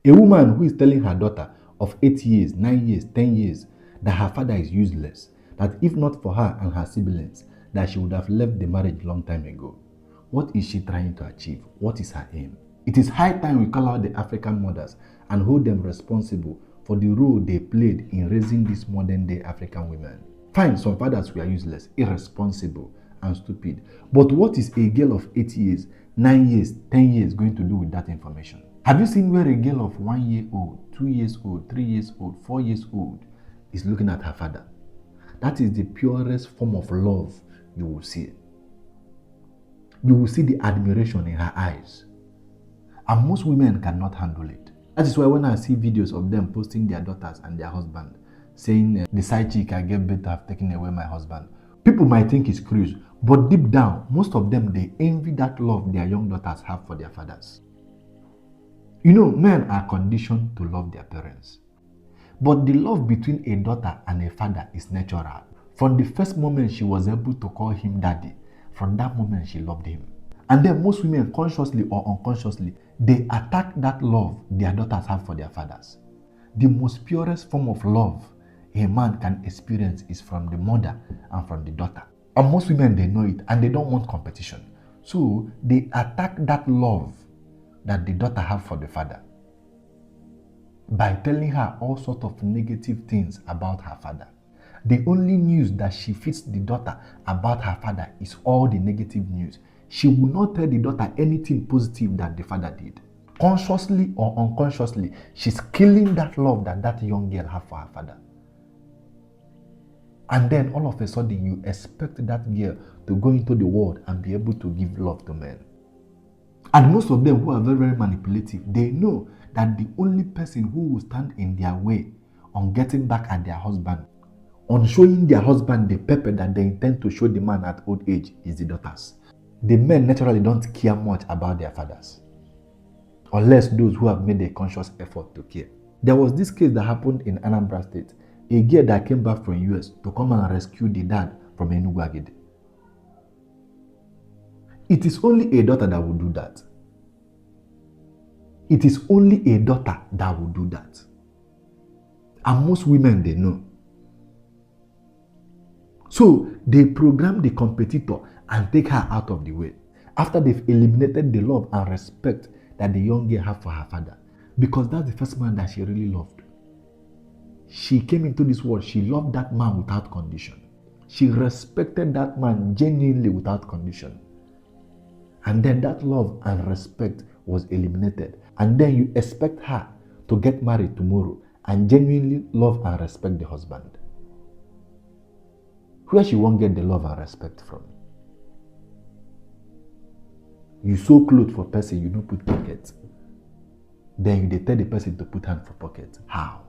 A woman who is telling her daughter of 8 years, 9 years, 10 years that her father is useless, that if not for her and her siblings, that she would have left the marriage long time ago. What is she trying to achieve? What is her aim? It is high time we call out the African mothers and hold them responsible for the role they played in raising these modern day African women. Fine, some fathers were useless, irresponsible, and stupid. But what is a girl of 8 years, 9 years, 10 years going to do with that information? Have you seen where a girl of 1 year old, 2 years old, 3 years old, 4 years old is looking at her father? That is the purest form of love you will see. You will see the admiration in her eyes. And most women cannot handle it. That is why when I see videos of them posting their daughters and their husband, saying the side chick I gave birth to have taken away my husband, people might think it's cruise, but deep down, most of them, they envy that love their young daughters have for their fathers. You know, men are conditioned to love their parents. But the love between a daughter and a father is natural. From the first moment she was able to call him daddy, from that moment she loved him. And then most women, consciously or unconsciously, they attack that love their daughters have for their fathers. The most purest form of love a man can experience is from the mother and from the daughter. And most women, they know it and they don't want competition. So they attack that love that the daughter have for the father by telling her all sorts of negative things about her father. The only news that she feeds the daughter about her father is all the negative news. She will not tell the daughter anything positive that the father did. Consciously or unconsciously, she's killing that love that that young girl has for her father. And then all of a sudden, you expect that girl to go into the world and be able to give love to men. And most of them who are very, very manipulative, they know that the only person who will stand in their way on getting back at their husband, on showing their husband the pepper that they intend to show the man at old age, is the daughters. The men naturally don't care much about their fathers, unless those who have made a conscious effort to care. There was this case that happened in Anambra State, a girl that came back from US to come and rescue the dad from Enugu Agede. It is only a daughter that will do that. It is only a daughter that will do that. And most women, they know. So they program the competitor and take her out of the way after they've eliminated the love and respect that the young girl have for her father, because that's the first man that she really loved. She came into this world, she loved that man without condition. She respected that man genuinely without condition. And then that love and respect was eliminated. And then you expect her to get married tomorrow and genuinely love and respect the husband. Where she won't get the love and respect from? You sew clothes for person, you don't put pockets. Then they tell the person to put hand for pocket. How?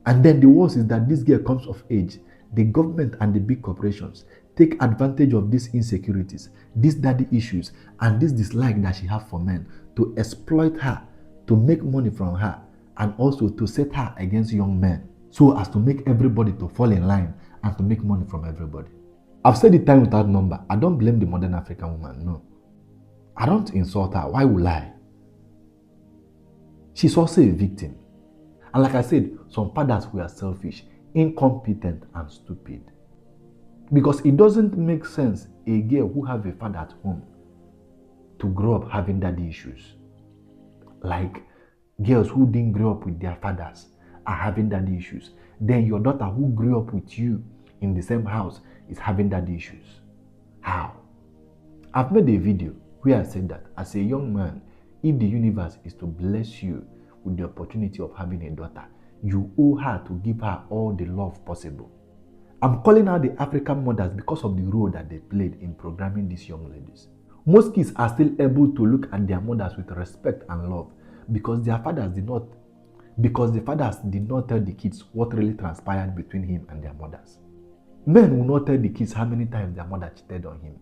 And then the worst is that this girl comes of age. The government and the big corporations take advantage of these insecurities, these daddy issues, and this dislike that she has for men to exploit her, to make money from her, and also to set her against young men, so as to make everybody to fall in line and to make money from everybody. I've said it time without number. I don't blame the modern African woman, no. I don't insult her. Why would I? She's also a victim. And like I said, some fathers were selfish, incompetent, and stupid. Because it doesn't make sense a girl who has a father at home to grow up having daddy issues. Like girls who didn't grow up with their fathers are having daddy issues. Then your daughter who grew up with you in the same house is having daddy issues. How? I've made a video where I said that as a young man, if the universe is to bless you with the opportunity of having a daughter, you owe her to give her all the love possible. I'm calling out the African mothers because of the role that they played in programming these young ladies. Most kids are still able to look at their mothers with respect and love because their fathers did not, because the fathers did not tell the kids what really transpired between him and their mothers. Men will not tell the kids how many times their mother cheated on him.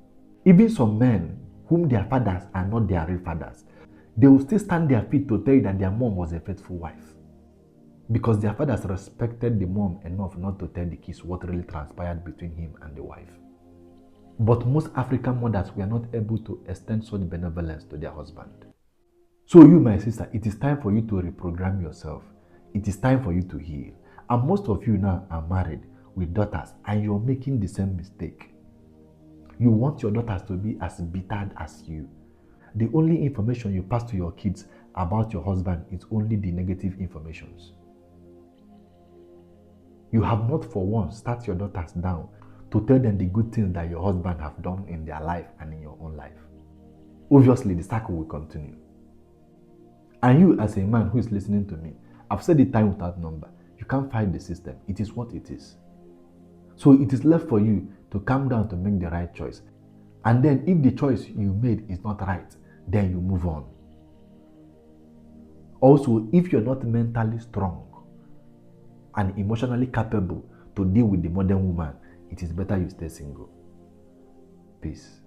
Even some men whom their fathers are not their real fathers, they will still stand their feet to tell you that their mom was a faithful wife, because their fathers respected the mom enough not to tell the kids what really transpired between him and the wife. But most African mothers were not able to extend such benevolence to their husband. So you, my sister, it is time for you to reprogram yourself. It is time for you to heal. And most of you now are married with daughters and you're making the same mistake. You want your daughters to be as bitter as you. The only information you pass to your kids about your husband is only the negative informations. You have not for once sat your daughters down to tell them the good things that your husband have done in their life and in your own life. Obviously, the cycle will continue. And you, as a man who is listening to me, I've said it time without number. You can't fight the system. It is what it is. So it is left for you to calm down to make the right choice. And then if the choice you made is not right, then you move on. Also, if you're not mentally strong and emotionally capable to deal with the modern woman, it is better you stay single. Peace.